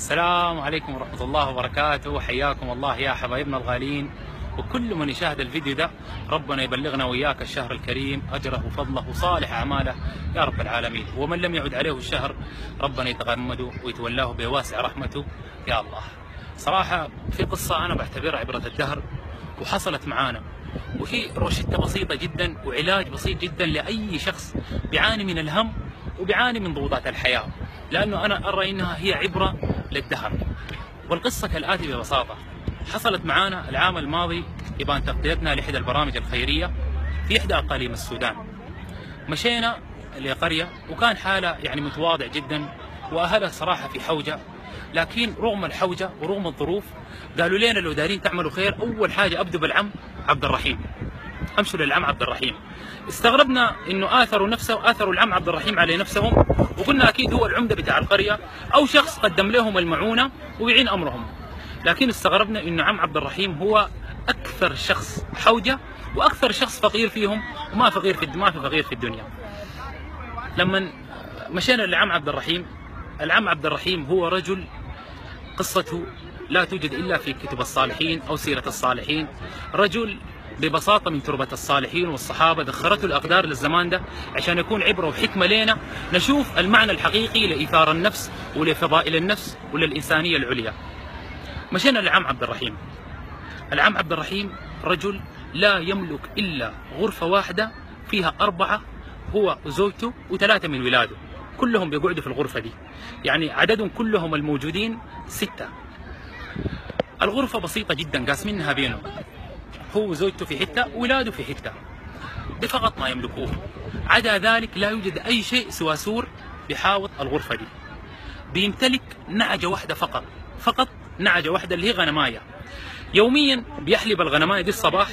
السلام عليكم ورحمة الله وبركاته، حياكم الله يا حبايبنا الغاليين، وكل من يشاهد الفيديو ده ربنا يبلغنا وإياك الشهر الكريم أجره وفضله وصالح أعماله يا رب العالمين. ومن لم يعد عليه الشهر ربنا يتغمده ويتولاه بواسع رحمته يا الله. صراحة في قصة أنا بعتبرها عبرة الدهر وحصلت معانا، وهي روشتة بسيطة جدا وعلاج بسيط جدا لأي شخص بيعاني من الهم وبيعاني من ضغوطات الحياة، لأنه أنا أرى إنها هي عبرة للدهر. والقصة كالآتي ببساطة: حصلت معانا العام الماضي يبان تغطيتنا لإحدى البرامج الخيرية في إحدى أقاليم السودان. مشينا لقرية وكان حالة يعني متواضع جدا وأهلها صراحة في حوجة، لكن رغم الحوجة ورغم الظروف قالوا لنا لو دارين تعملوا خير أول حاجة أبدوا بالعم عبد الرحيم، امشوا للعم عبد الرحيم. استغربنا انه اثروا العم عبد الرحيم على نفسهم، وقلنا اكيد هو العمده بتاع القريه او شخص قدم لهم المعونه ويعين امرهم، لكن استغربنا انه عم عبد الرحيم هو اكثر شخص حوجه واكثر شخص فقير فيهم، وما في فقير في الدنيا. لما مشينا لعم عبد الرحيم، العم عبد الرحيم هو رجل قصته لا توجد الا في كتب الصالحين او سيره الصالحين، رجل ببساطة من تربة الصالحين والصحابة دخرته الأقدار للزمان ده عشان يكون عبرة وحكمة لنا نشوف المعنى الحقيقي لإيثار النفس ولفضائل النفس وللإنسانية العليا. مشينا لعم عبد الرحيم. العم عبد الرحيم رجل لا يملك إلا غرفة واحدة فيها 4، هو وزوجته و3 من ولاده، كلهم بيقعدوا في الغرفة دي، يعني عددهم كلهم الموجودين 6. الغرفة بسيطة جدا قاسمينها بينهم، هو وزوجته في حتة وولاده في حتة، بفقط ما يملكوه. عدا ذلك لا يوجد أي شيء سوى سور بحاوط الغرفة دي. بيمتلك نعجة واحدة فقط نعجة واحدة اللي هي غنماية. يوميا بيحلب الغنماية دي الصباح،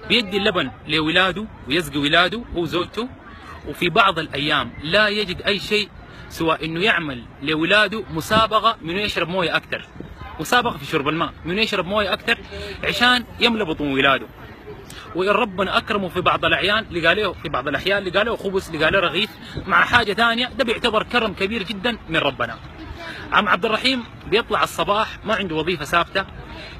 بيدي اللبن لولاده ويسقي ولاده هو وزوجته، وفي بعض الأيام لا يجد أي شيء سوى إنه يعمل لولاده مسابقة منه يشرب موية أكثر، مسابقة في شرب الماء، من يشرب مويه اكثر عشان يملى بطون ولاده. وان ربنا اكرمه في بعض الاحيان لقى له خبز، لقى له رغيف مع حاجه ثانيه، ده بيعتبر كرم كبير جدا من ربنا. عم عبد الرحيم بيطلع الصباح ما عنده وظيفه ثابته،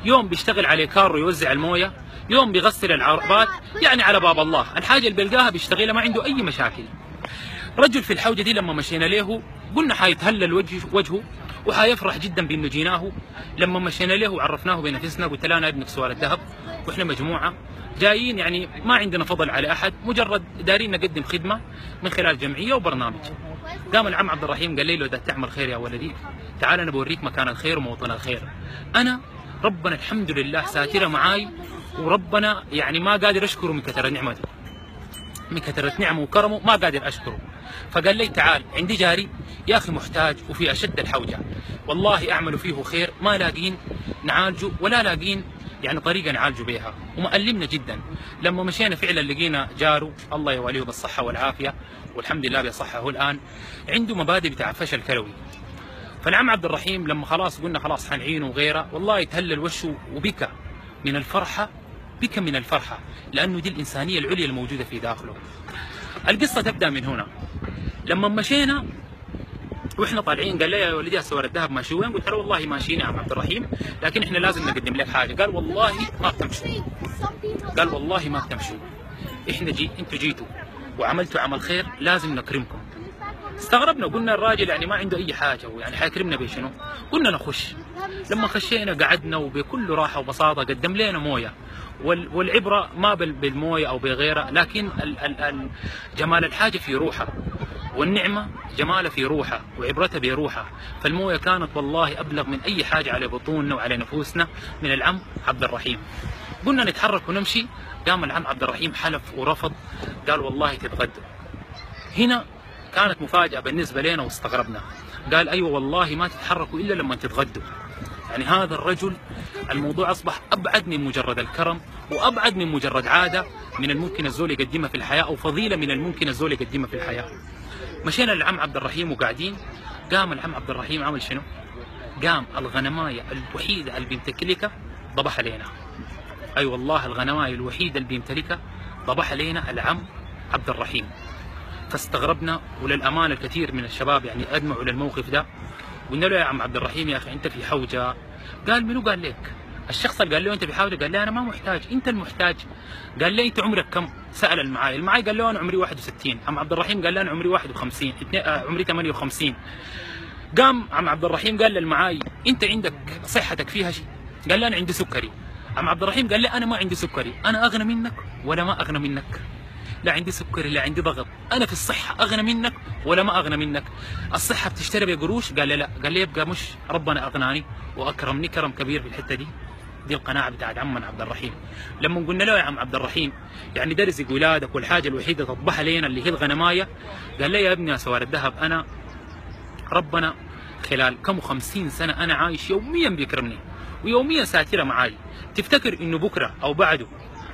يوم بيشتغل على كارو يوزع المويه، يوم بيغسل العربات، يعني على باب الله الحاجه اللي بيلقاها بيشتغلها، ما عنده اي مشاكل. رجل في الحوجه دي لما مشينا له قلنا حيتهلل وجهه وحيفرح جدا بانه جيناه. لما مشينا له وعرفناه بنفسنا قلت له انا ابنك سؤال الذهب، واحنا مجموعه جايين يعني ما عندنا فضل على احد، مجرد دارين نقدم خدمه من خلال جمعيه وبرنامج. قام العم عبد الرحيم قال لي لو بدك تعمل خير يا ولدي تعال انا بوريك مكان الخير وموطن الخير. انا ربنا الحمد لله ساتره معاي، وربنا يعني ما قادر اشكره من كثر نعمته، من كثرة نعمه وكرمه ما قادر أشكره. فقال لي تعال عندي جاري يا أخي محتاج وفي أشد الحوجة، والله أعمل فيه خير ما لاقين نعالجه ولا لاقين يعني طريقة نعالجه بها، ومألمنا جدا. لما مشينا فعلا لقينا جاره الله يواليه بالصحة والعافية والحمد لله بصحه الآن، عنده مبادئ بتاع فشل كلوي. فالعم عبد الرحيم لما خلاص قلنا خلاص حنعينه وغيره، والله يتهلل وشه وبكى من الفرحة، بكى من الفرحة لأنه دي الإنسانية العليا الموجودة في داخله. القصة تبدأ من هنا. لما مشينا واحنا طالعين قال لي يا ولدي السوار الذهب ماشي وين؟ قلت له والله ماشيين يا عم عبد الرحيم، لكن احنا لازم نقدم لك حاجة. قال والله ما بتمشوا، قال والله ما بتمشوا، احنا انتوا جيتوا وعملتوا عمل خير لازم نكرمكم. استغربنا وقلنا الراجل يعني ما عنده اي حاجه ويعني حيكرمنا بشنو؟ قلنا نخش. لما خشينا قعدنا وبكل راحه وبساطه قدم لنا مويه، والعبره ما بالمويه او بغيرها، لكن جمال الحاجه في روحها، والنعمه جمالها في روحها وعبرتها بروحها. فالمويه كانت والله ابلغ من اي حاجه على بطوننا وعلى نفوسنا من العم عبد الرحيم. قلنا نتحرك ونمشي، قام العم عبد الرحيم حلف ورفض، قال والله تتغدوا. هنا كانت مفاجأة بالنسبة لنا واستغربنا، قال أيوة والله ما تتحركوا إلا لما تتغدوا. يعني هذا الرجل الموضوع أصبح أبعد من مجرد الكرم، وأبعد من مجرد عادة من الممكن الزول يقدمها في الحياة، أو فضيلة من الممكن الزول يقدمها في الحياة. مشينا للعم عبد الرحيم وقاعدين، قام العم عبد الرحيم عمل شنو؟ قام الغنماية الوحيدة اللي بيمتلكها ضبحها لنا. أي والله الغنماية الوحيدة اللي بيمتلكها ضبحها لنا العم عبد الرحيم. فاستغربنا، وللأمانة الكثير من الشباب يعني أدمعوا للموقف ده، قلنا له يا عم عبد الرحيم يا اخي انت في حوجه. قال منو قال لك؟ الشخص اللي قال له انت في حوجه قال لي انا ما محتاج، انت المحتاج. قال لي انت عمرك كم؟ سال المعاي قال له انا عمري 61. عم عبد الرحيم قال لي انا عمري 51 عمري 58. قام عم عبد الرحيم قال للمعاي انت عندك صحتك فيها شيء؟ قال لي انا عندي سكري. عم عبد الرحيم قال لي انا ما عندي سكري، انا اغنى منك ولا ما اغنى منك؟ لا عندي سكري لا عندي ضغط، انا في الصحه اغنى منك ولا ما اغنى منك؟ الصحه بتشتري بقروش؟ قال لي لا. قال لي يبقى مش ربنا اغناني واكرمني كرم كبير في الحته دي. دي القناعه بتاعت عمنا عبد الرحيم. لما قلنا له يا عم عبد الرحيم يعني ده رزق ولادك والحاجه الوحيده تطبخها لنا اللي هي الغنمايه، قال لي يا ابني يا سوار الذهب انا ربنا خلال كم 50 سنه انا عايش يوميا بيكرمني ويوميا ساتره معاي، تفتكر انه بكره او بعده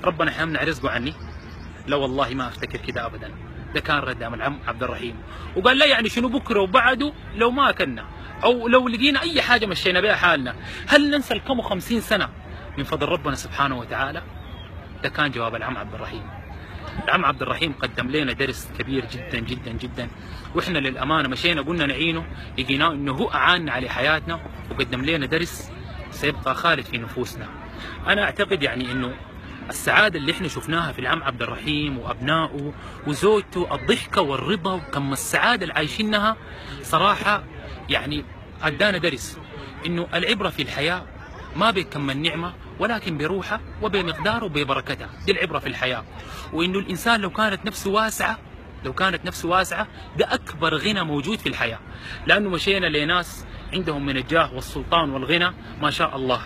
ربنا حيمنع رزقه عني؟ لا والله ما افتكر كده ابدا. ده كان رد العم عبد الرحيم. وقال لا يعني شنو بكره وبعده لو ما اكلنا او لو لقينا اي حاجه مشينا بها حالنا، هل ننسى الكم 50 سنه من فضل ربنا سبحانه وتعالى؟ ده كان جواب العم عبد الرحيم. العم عبد الرحيم قدم لنا درس كبير جدا جدا جدا، واحنا للامانه مشينا قلنا نعينه، لقيناه انه هو اعاننا على حياتنا وقدم لنا درس سيبقى خالد في نفوسنا. انا اعتقد يعني انه السعاده اللي احنا شفناها في العم عبد الرحيم وابنائه وزوجته، الضحكه والرضا وكم السعاده اللي عايشينها، صراحه يعني ادانا درس انه العبره في الحياه ما بكم النعمه ولكن بروحها وبمقدارها وببركتها. دي العبره في الحياه. وانه الانسان لو كانت نفسه واسعه ده اكبر غنى موجود في الحياه. لانه مشينا لناس عندهم من الجاه والسلطان والغنى ما شاء الله،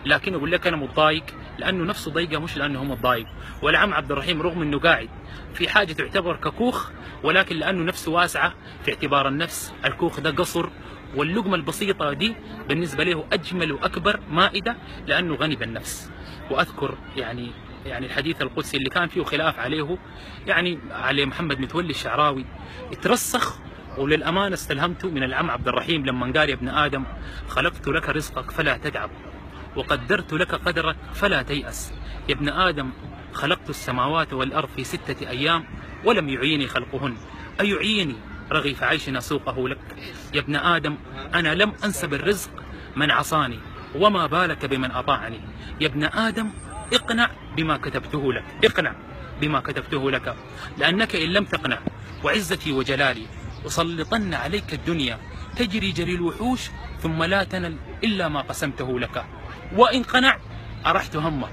لكن يقول لك انا متضايق لانه نفسه ضيقه مش لانه هو متضايق. والعم عبد الرحيم رغم انه قاعد في حاجه تعتبر ككوخ، ولكن لانه نفسه واسعه في اعتبار النفس الكوخ ده قصر، واللقمه البسيطه دي بالنسبه له اجمل واكبر مائده لانه غني بالنفس. واذكر يعني الحديث القدسي اللي كان فيه خلاف عليه يعني على محمد متولي الشعراوي اترسخ، وللامانه استلهمته من العم عبد الرحيم لما قال يا ابن ادم خلقت لك رزقك فلا تتعب وقدرت لك قدرك فلا تيأس. يا ابن آدم خلقت السماوات والأرض في 6 أيام ولم يعيني خلقهن، أيعيني رغيف عيش أسوقه لك؟ يا ابن آدم أنا لم أنسب الرزق من عصاني وما بالك بمن أطاعني. يا ابن آدم اقنع بما كتبته لك، اقنع بما كتبته لك، لأنك إن لم تقنع وعزتي وجلالي أسلطن عليك الدنيا تجري جري الوحوش ثم لا تنل إلا ما قسمته لك. وإن قنعت أرحت همك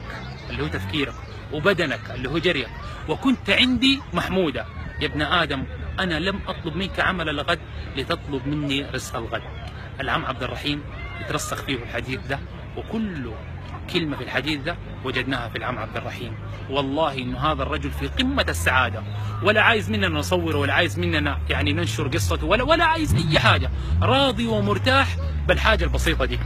اللي هو تفكيرك وبدنك اللي هو جريك وكنت عندي محمودا. يا ابن آدم أنا لم أطلب منك عمل الغد لتطلب مني رزق الغد. العم عبد الرحيم يترسخ فيه الحديث ده، وكل كلمة في الحديث ده وجدناها في العم عبد الرحيم. والله إنه هذا الرجل في قمة السعادة، ولا عايز مننا نصوره ولا عايز مننا يعني ننشر قصته ولا عايز أي حاجة، راضي ومرتاح بالحاجة البسيطة دي.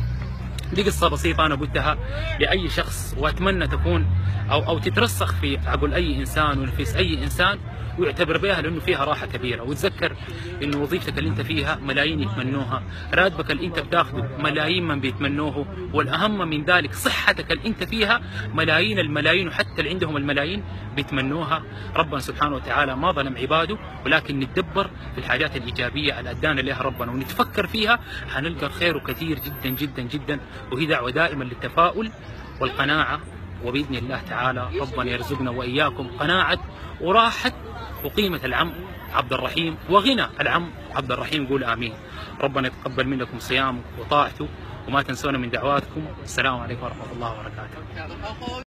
دي قصة بسيطة أنا قلتها لأي شخص، وأتمنى تكون أو تترسخ في عقل أي إنسان ونفس أي إنسان ويعتبر بها، لأنه فيها راحة كبيرة. وتذكر إنه وظيفتك اللي أنت فيها ملايين يتمنوها، راتبك اللي أنت بتاخذه ملايين من بيتمنوه، والأهم من ذلك صحتك اللي أنت فيها ملايين الملايين، وحتى اللي عندهم الملايين بيتمنوها. ربنا سبحانه وتعالى ما ظلم عباده، ولكن نتدبر في الحاجات الإيجابية اللي أدانا لها ربنا ونتفكر فيها، حنلقى خير كثير جدا جدا جدا. وهي دعوة دائما للتفاؤل والقناعة، وبإذن الله تعالى ربنا يرزقنا وإياكم قناعة وراحة وقيمة العم عبد الرحيم وغنى العم عبد الرحيم. قول آمين. ربنا يتقبل منكم صيامه وطاعته، وما تنسونا من دعواتكم. السلام عليكم ورحمة الله وبركاته.